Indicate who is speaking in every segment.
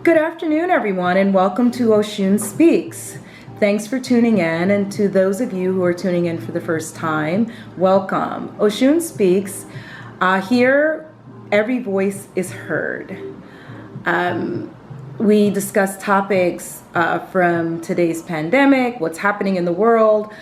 Speaker 1: Good afternoon, everyone, and welcome to Osun Speaks. Thanks for tuning in, and to those of you who are tuning in for the first time, welcome. Osun Speaks, here every voice is heard. We discuss topics from today's pandemic, what's happening in the world,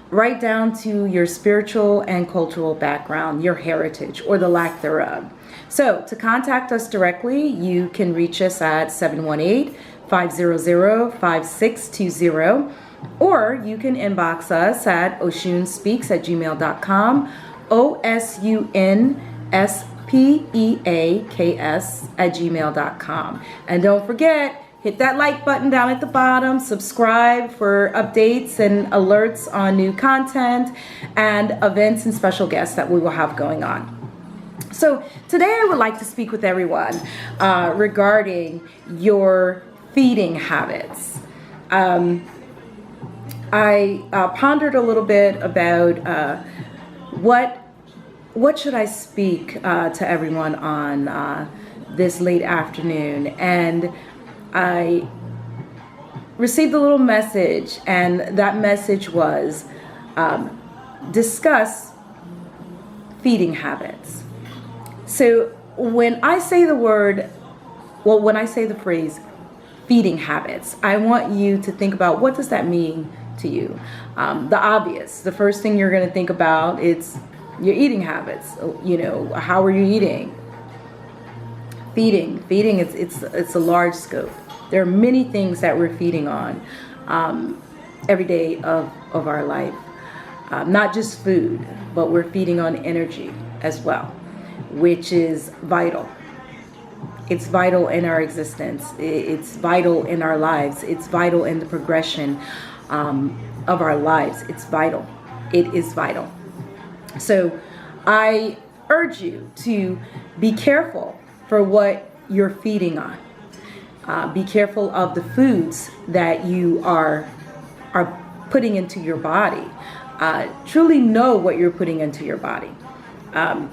Speaker 1: right down to your spiritual and cultural background, your heritage, or the lack thereof. So to contact us directly, you can reach us at 718-500-5620, or you can inbox us at osunspeaks@gmail.com, osunspeaks@gmail.com. And don't forget, hit that like button down at the bottom, subscribe for updates and alerts on new content and events and special guests that we will have going on. So today I would like to speak with everyone regarding your feeding habits. I pondered a little bit about what should I speak to everyone on this late afternoon, and I received a little message, and that message was discuss feeding habits. So when I say the phrase feeding habits, I want you to think about, what does that mean to you? The obvious, the first thing you're going to think about, it's your eating habits. You know, how are you eating? Feeding, it's a large scope. There are many things that we're feeding on every day of our life. Not just food, but we're feeding on energy as well, which is vital. It's vital in our existence. It's vital in our lives. It's vital in the progression of our lives. It's vital. It is vital. So I urge you to be careful for what you're feeding on. Be careful of the foods that you are putting into your body. Truly know what you're putting into your body. I'm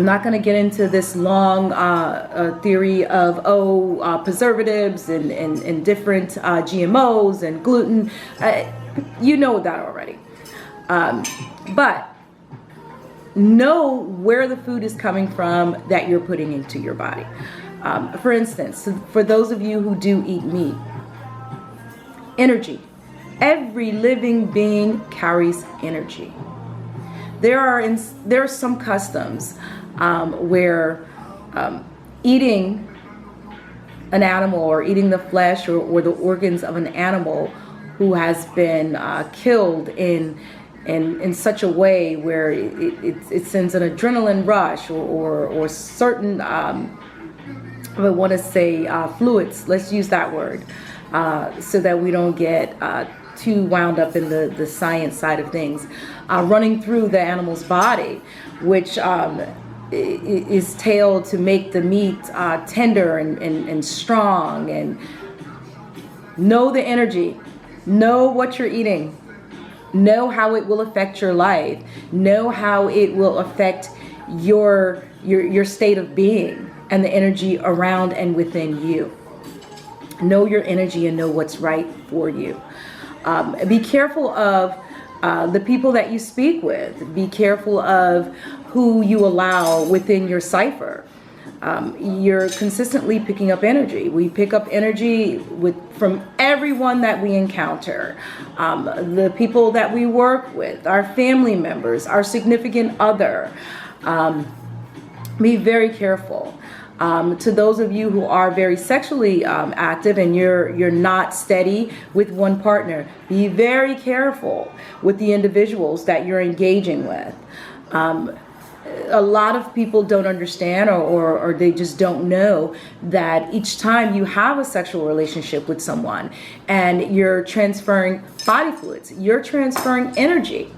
Speaker 1: not going to get into this long theory of preservatives and different GMOs and gluten. You know that already. But know where the food is coming from that you're putting into your body. For instance, for those of you who do eat meat, energy. Every living being carries energy. There are some customs where eating an animal, or eating the flesh or the organs of an animal who has been killed in such a way where it sends an adrenaline rush or certain I want to say fluids, let's use that word, so that we don't get too wound up in the science side of things, running through the animal's body, which is tailored to make the meat tender and strong. And know the energy, know what you're eating, know how it will affect your life, know how it will affect your state of being and the energy around and within you. Know your energy and know what's right for you. Be careful of the people that you speak with. Be careful of who you allow within your cipher. You're consistently picking up energy. We pick up energy from everyone that we encounter, the people that we work with, our family members, our significant other. Be very careful. To those of you who are very sexually active and you're not steady with one partner, be very careful with the individuals that you're engaging with. A lot of people don't understand or they just don't know that each time you have a sexual relationship with someone and you're transferring body fluids, you're transferring energy.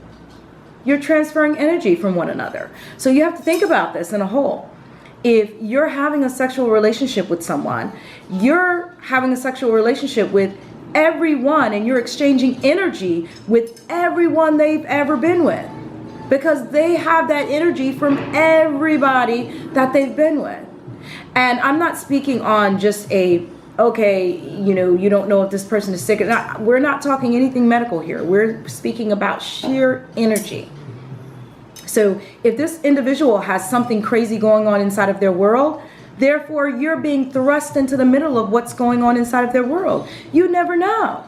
Speaker 1: You're transferring energy from one another. So you have to think about this in a whole. If you're having a sexual relationship with someone, you're having a sexual relationship with everyone, and you're exchanging energy with everyone they've ever been with, because they have that energy from everybody that they've been with. And I'm not speaking on just a okay, you don't know if this person is sick. We're not talking anything medical here. We're speaking about sheer energy. So if this individual has something crazy going on inside of their world, therefore you're being thrust into the middle of what's going on inside of their world. You never know.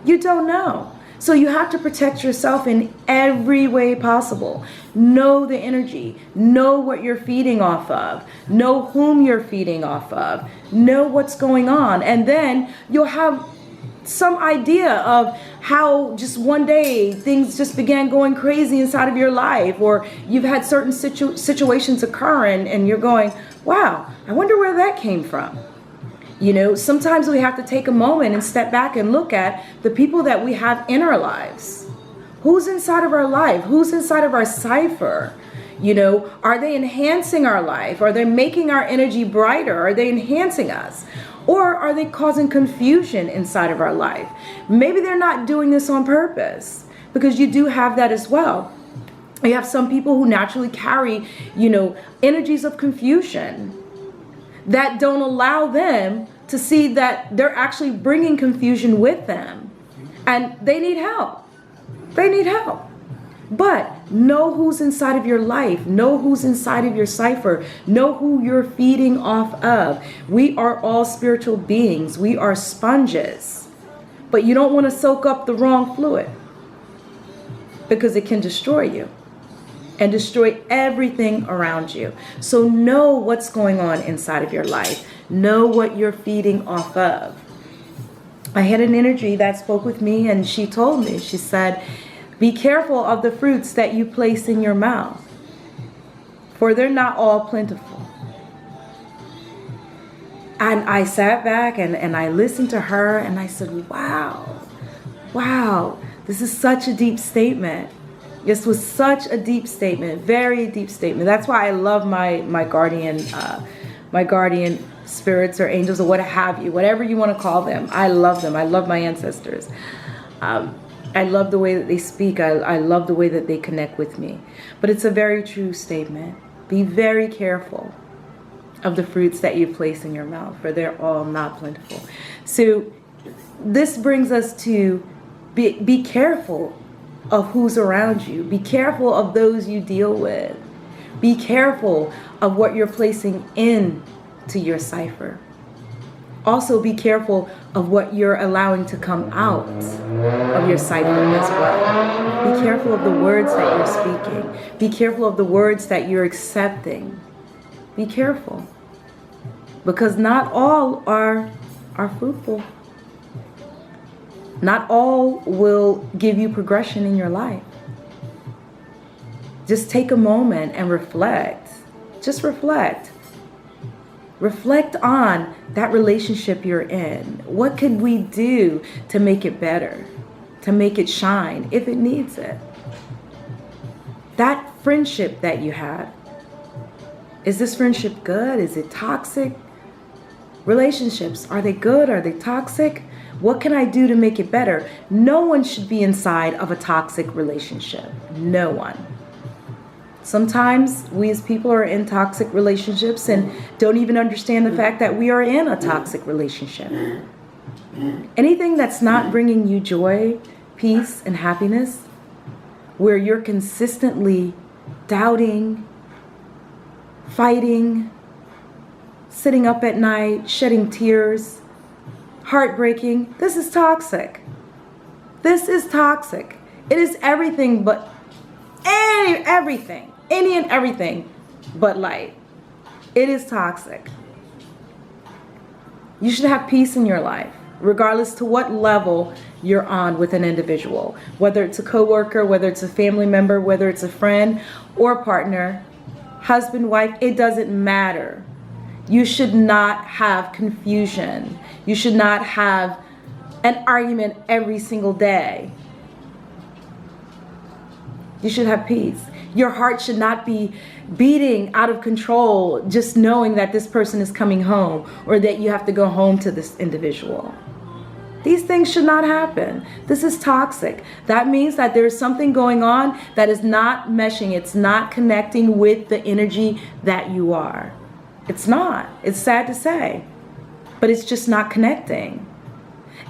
Speaker 1: You don't know. So you have to protect yourself in every way possible. Know the energy. Know what you're feeding off of. Know whom you're feeding off of. Know what's going on. And then you'll have some idea of how just one day things just began going crazy inside of your life, or you've had certain situations occur and you're going, wow, I wonder where that came from. Sometimes we have to take a moment and step back and look at the people that we have in our lives. Who's inside of our life? Who's inside of our cipher? Are they enhancing our life? Are they making our energy brighter? Are they enhancing us? Or are they causing confusion inside of our life? Maybe they're not doing this on purpose, because you do have that as well. You have some people who naturally carry, energies of confusion that don't allow them to see that they're actually bringing confusion with them. And they need help. They need help. But know who's inside of your life. Know who's inside of your cipher. Know who you're feeding off of. We are all spiritual beings. We are sponges. But you don't want to soak up the wrong fluid, because it can destroy you and destroy everything around you. So know what's going on inside of your life. Know what you're feeding off of. I had an energy that spoke with me, and she told me, she said, be careful of the fruits that you place in your mouth, for they're not all plentiful. And I sat back and I listened to her, and I said, wow, this is such a deep statement. This was such a deep statement, very deep statement. That's why I love my guardian spirits or angels or what have you, whatever you want to call them. I love them. I love my ancestors. I love the way that they speak. I love the way that they connect with me. But it's a very true statement. Be very careful of the fruits that you place in your mouth, for they're all not plentiful. So this brings us to be careful of who's around you. Be careful of those you deal with. Be careful of what you're placing into your cipher. Also be careful of what you're allowing to come out of your cipher as well. Be careful of the words that you're speaking. Be careful of the words that you're accepting. Be careful. Because not all are fruitful. Not all will give you progression in your life. Just take a moment and reflect. Just reflect. Reflect on that relationship you're in. What could we do to make it better? To make it shine if it needs it? That friendship that you have, is this friendship good? Is it toxic? Relationships, are they good? Are they toxic? What can I do to make it better? No one should be inside of a toxic relationship. No one. Sometimes we as people are in toxic relationships and don't even understand the fact that we are in a toxic relationship. Anything that's not bringing you joy, peace, and happiness, where you're consistently doubting, fighting, sitting up at night, shedding tears, heartbreaking, this is toxic. This is toxic. It is everything but everything. Any and everything but light. It is toxic. You should have peace in your life, regardless to what level you're on with an individual. Whether it's a coworker, whether it's a family member, whether it's a friend or partner, husband, wife, it doesn't matter. You should not have confusion. You should not have an argument every single day. You should have peace. Your heart should not be beating out of control just knowing that this person is coming home or that you have to go home to this individual. These things should not happen. This is toxic. That means that there's something going on that is not meshing. It's not connecting with the energy that you are. It's not. It's sad to say. but it's just not connecting.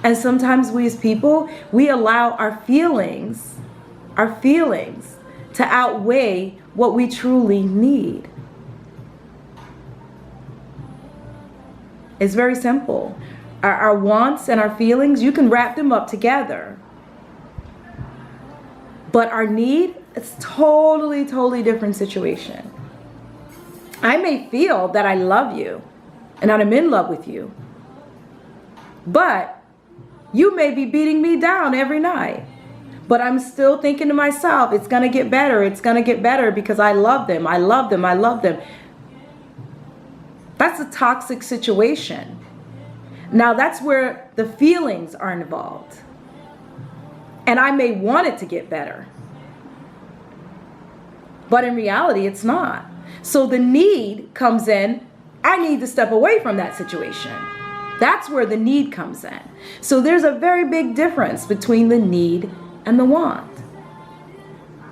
Speaker 1: And sometimes we as people, we allow our feelings to outweigh what we truly need. It's very simple. Our wants and our feelings, you can wrap them up together. But our need, it's totally different situation. I may feel that I love you and that I'm in love with you, but you may be beating me down every night. But I'm still thinking to myself, it's going to get better. It's going to get better because I love them. I love them. I love them. That's a toxic situation. Now that's where the feelings are involved. And I may want it to get better. But in reality, it's not. So the need comes in. I need to step away from that situation. That's where the need comes in. So there's a very big difference between the need and the want.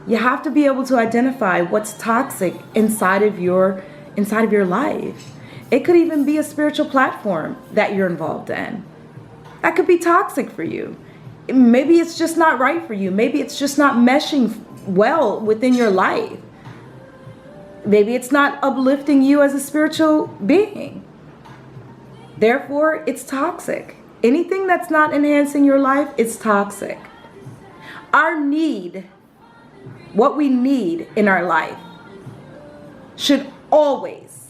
Speaker 1: You have to be able to identify what's toxic inside of your life. It could even be a spiritual platform that you're involved in. That could be toxic for you. Maybe it's just not right for you. Maybe it's just not meshing well within your life. Maybe it's not uplifting you as a spiritual being. Therefore, it's toxic. Anything that's not enhancing your life, it's toxic. Our need, what we need in our life, should always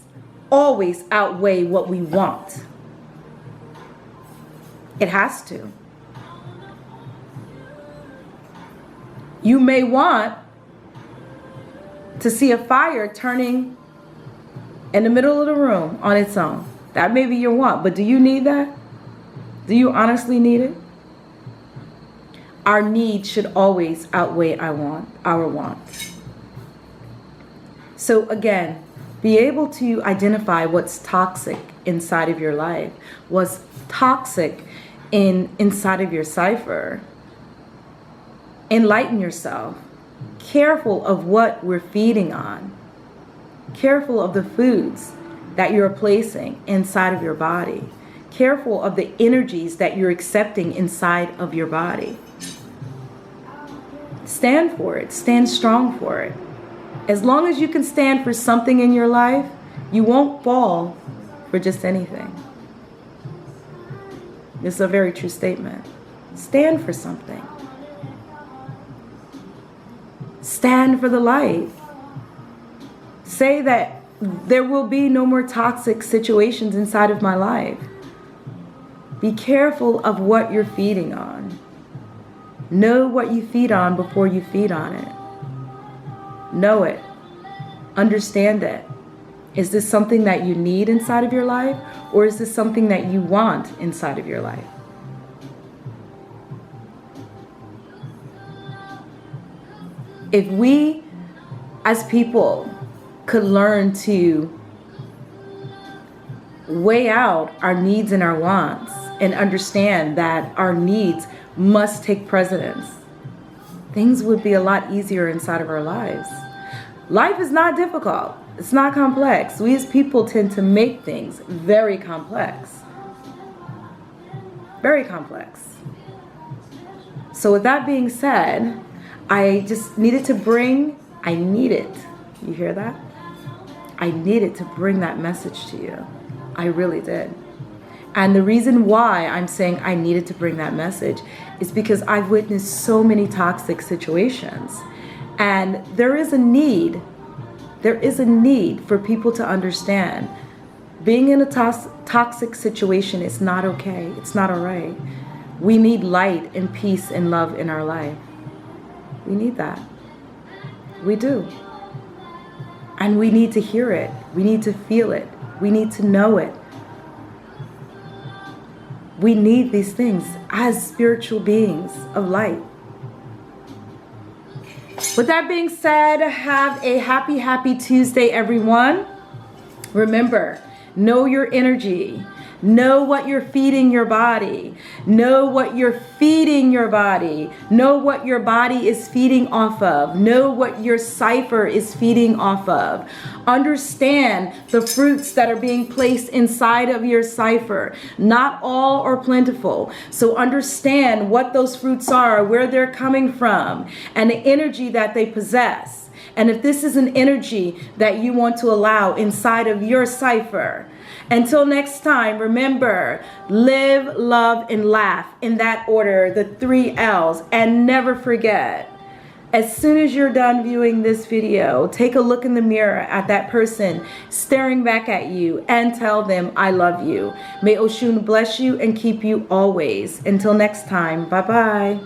Speaker 1: outweigh what we want. It has to. You may want to see a fire turning in the middle of the room on its own. That may be your want, but do you need that? Do you honestly need it? Our need should always outweigh our want. So again, be able to identify what's toxic inside of your life, what's toxic inside of your cipher. Enlighten yourself. Careful of what we're feeding on. Careful of the foods that you're placing inside of your body. Careful of the energies that you're accepting inside of your body. Stand for it. Stand strong for it. As long as you can stand for something in your life, you won't fall for just anything. This is a very true statement. Stand for something. Stand for the light. Say that there will be no more toxic situations inside of my life. Be careful of what you're feeding on. Know what you feed on before you feed on it. Know it. Understand it. Is this something that you need inside of your life, or is this something that you want inside of your life? If we, as people, could learn to weigh out our needs and our wants and understand that our needs must take precedence, things would be a lot easier inside of our lives. Life is not difficult. It's not complex. We as people tend to make things very complex. Very complex. So with that being said, I just needed to bring, you hear that? I needed to bring that message to you. I really did. And the reason why I'm saying I needed to bring that message is because I've witnessed so many toxic situations. And there is a need for people to understand being in a toxic situation is not okay. It's not all right. We need light and peace and love in our life. We need that. We do. And we need to hear it. We need to feel it. We need to know it. We need these things as spiritual beings of light. With that being said, have a happy Tuesday, everyone. Remember, know your energy. Know what you're feeding your body. Know what you're feeding your body. Know what your body is feeding off of. Know what your cipher is feeding off of. Understand the fruits that are being placed inside of your cipher. Not all are plentiful. So understand what those fruits are, where they're coming from, and the energy that they possess. And if this is an energy that you want to allow inside of your cipher. Until next time, remember, live, love, and laugh in that order, the 3 L's. And never forget, as soon as you're done viewing this video, take a look in the mirror at that person staring back at you and tell them, I love you. May Osun bless you and keep you always. Until next time, bye-bye.